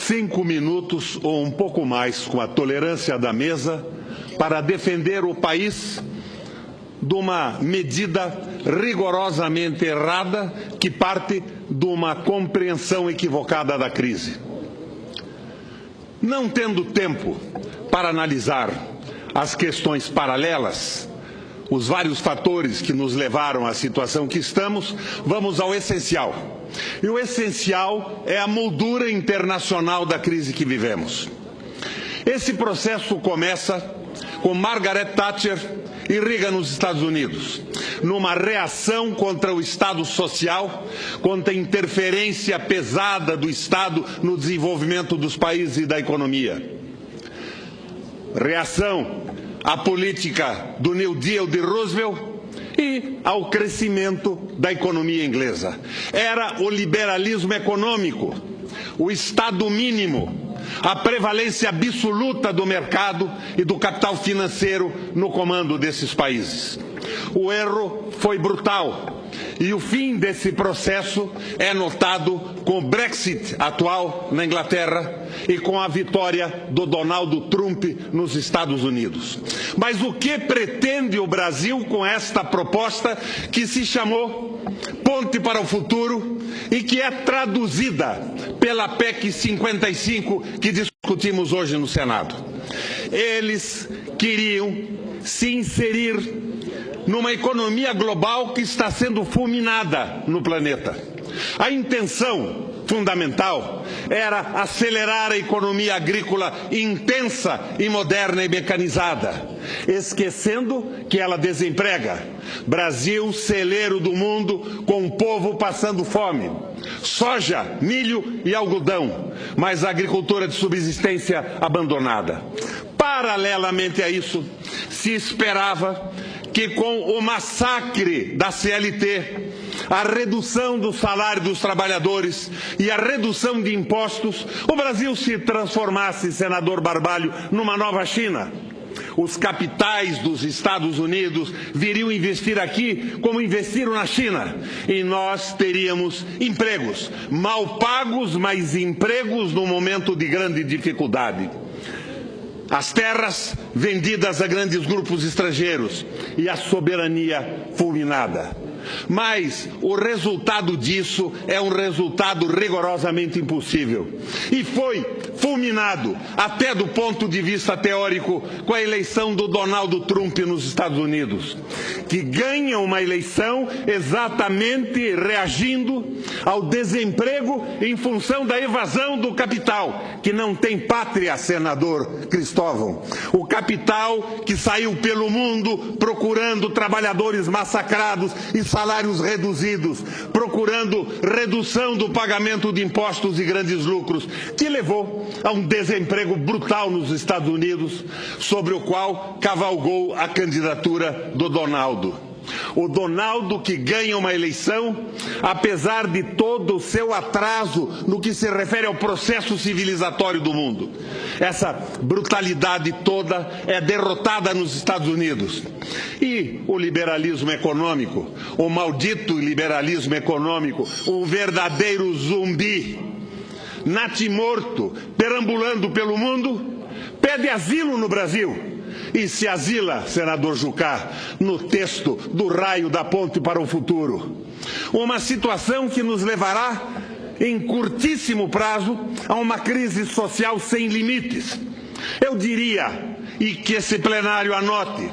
5 minutos ou um pouco mais, com a tolerância da mesa, para defender o país de uma medida rigorosamente errada que parte de uma compreensão equivocada da crise. Não tendo tempo para analisar as questões paralelas, os vários fatores que nos levaram à situação que estamos, vamos ao essencial. E o essencial é a moldura internacional da crise que vivemos. Esse processo começa com Margaret Thatcher e Reagan nos Estados Unidos, numa reação contra o Estado social, contra a interferência pesada do Estado no desenvolvimento dos países e da economia. Reação à política do New Deal de Roosevelt e ao crescimento da economia inglesa. Era o liberalismo econômico, o Estado mínimo, a prevalência absoluta do mercado e do capital financeiro no comando desses países. O erro foi brutal e o fim desse processo é notado com o Brexit atual na Inglaterra e com a vitória do Donald Trump nos Estados Unidos. Mas o que pretende o Brasil com esta proposta que se chamou Ponte para o Futuro e que é traduzida pela PEC 55 que discutimos hoje no Senado? Eles queriam se inserir numa economia global que está sendo fulminada no planeta. A intenção fundamental era acelerar a economia agrícola intensa e moderna e mecanizada, esquecendo que ela desemprega. Brasil, celeiro do mundo, com o povo passando fome. Soja, milho e algodão, mas a agricultura de subsistência abandonada. Paralelamente a isso, se esperava que com o massacre da CLT, a redução do salário dos trabalhadores e a redução de impostos, o Brasil se transformasse, senador Barbalho, numa nova China. Os capitais dos Estados Unidos viriam investir aqui como investiram na China. E nós teríamos empregos mal pagos, mas empregos num momento de grande dificuldade. As terras vendidas a grandes grupos estrangeiros e a soberania fulminada. Mas o resultado disso é um resultado rigorosamente impossível. E foi fulminado, até do ponto de vista teórico, com a eleição do Donald Trump nos Estados Unidos, que ganha uma eleição exatamente reagindo ao desemprego em função da evasão do capital, que não tem pátria, senador Cristóvão. O capital que saiu pelo mundo procurando trabalhadores massacrados e salários reduzidos, procurando redução do pagamento de impostos e grandes lucros, que levou a um desemprego brutal nos Estados Unidos, sobre o qual cavalgou a candidatura do Donaldo. O Donaldo que ganha uma eleição, apesar de todo o seu atraso no que se refere ao processo civilizatório do mundo. Essa brutalidade toda é derrotada nos Estados Unidos. E o liberalismo econômico, o maldito liberalismo econômico, um verdadeiro zumbi, natimorto, perambulando pelo mundo, pede asilo no Brasil. E se asila, senador Jucá, no texto do raio da Ponte para o Futuro. Uma situação que nos levará, em curtíssimo prazo, a uma crise social sem limites. Eu diria, e que esse plenário anote,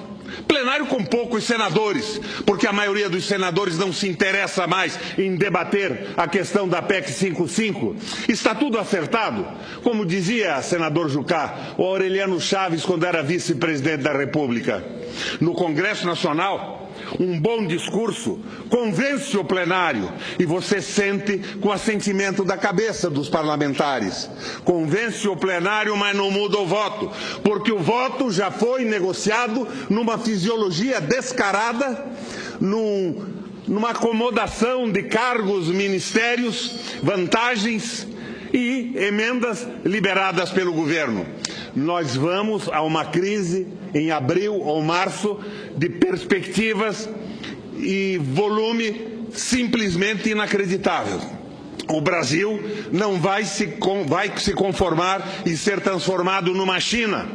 plenário com poucos senadores, porque a maioria dos senadores não se interessa mais em debater a questão da PEC 55. Está tudo acertado. Como dizia senador Jucá, o Aureliano Chaves, quando era vice-presidente da República. No Congresso Nacional, um bom discurso convence o plenário e você sente com o assentimento da cabeça dos parlamentares. Convence o plenário, mas não muda o voto, porque o voto já foi negociado numa fisiologia descarada, numa acomodação de cargos, ministérios, vantagens e emendas liberadas pelo governo. Nós vamos a uma crise em abril ou março de perspectivas e volume simplesmente inacreditável. O Brasil não vai se conformar e ser transformado numa China.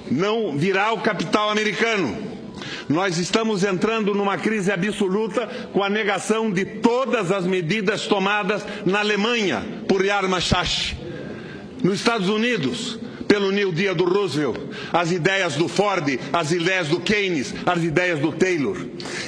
Não virá o capital americano. Nós estamos entrando numa crise absoluta com a negação de todas as medidas tomadas na Alemanha por Yad Mashach, nos Estados Unidos pelo New Deal do Roosevelt, as ideias do Ford, as ideias do Keynes, as ideias do Taylor.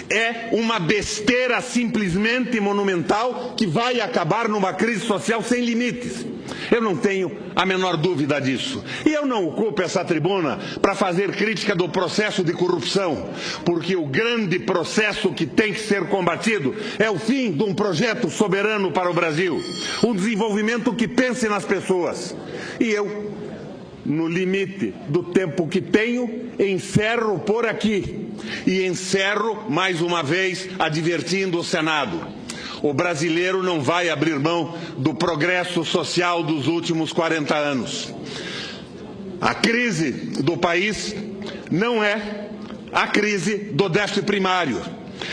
É uma besteira simplesmente monumental que vai acabar numa crise social sem limites. Eu não tenho a menor dúvida disso. E eu não ocupo essa tribuna para fazer crítica do processo de corrupção, porque o grande processo que tem que ser combatido é o fim de um projeto soberano para o Brasil, um desenvolvimento que pense nas pessoas. E eu, no limite do tempo que tenho, encerro por aqui. E encerro, mais uma vez, advertindo o Senado. O brasileiro não vai abrir mão do progresso social dos últimos 40 anos. A crise do país não é a crise do déficit primário.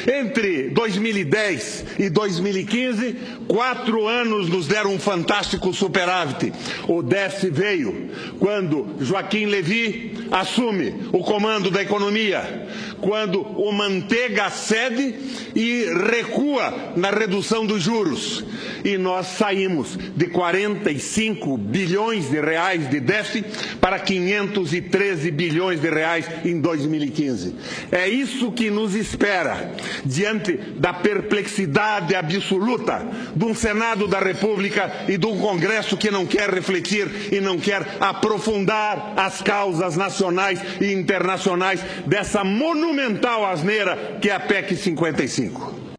Entre 2010 e 2015, 4 anos nos deram um fantástico superávit. O déficit veio quando Joaquim Levy assume o comando da economia, quando o Manteiga cede e recua na redução dos juros. E nós saímos de 45 bilhões de reais de déficit para 513 bilhões de reais em 2015. É isso que nos espera diante da perplexidade absoluta de um Senado da República e de um Congresso que não quer refletir e não quer aprofundar as causas nacionais e internacionais dessa monumental asneira que é a PEC 55.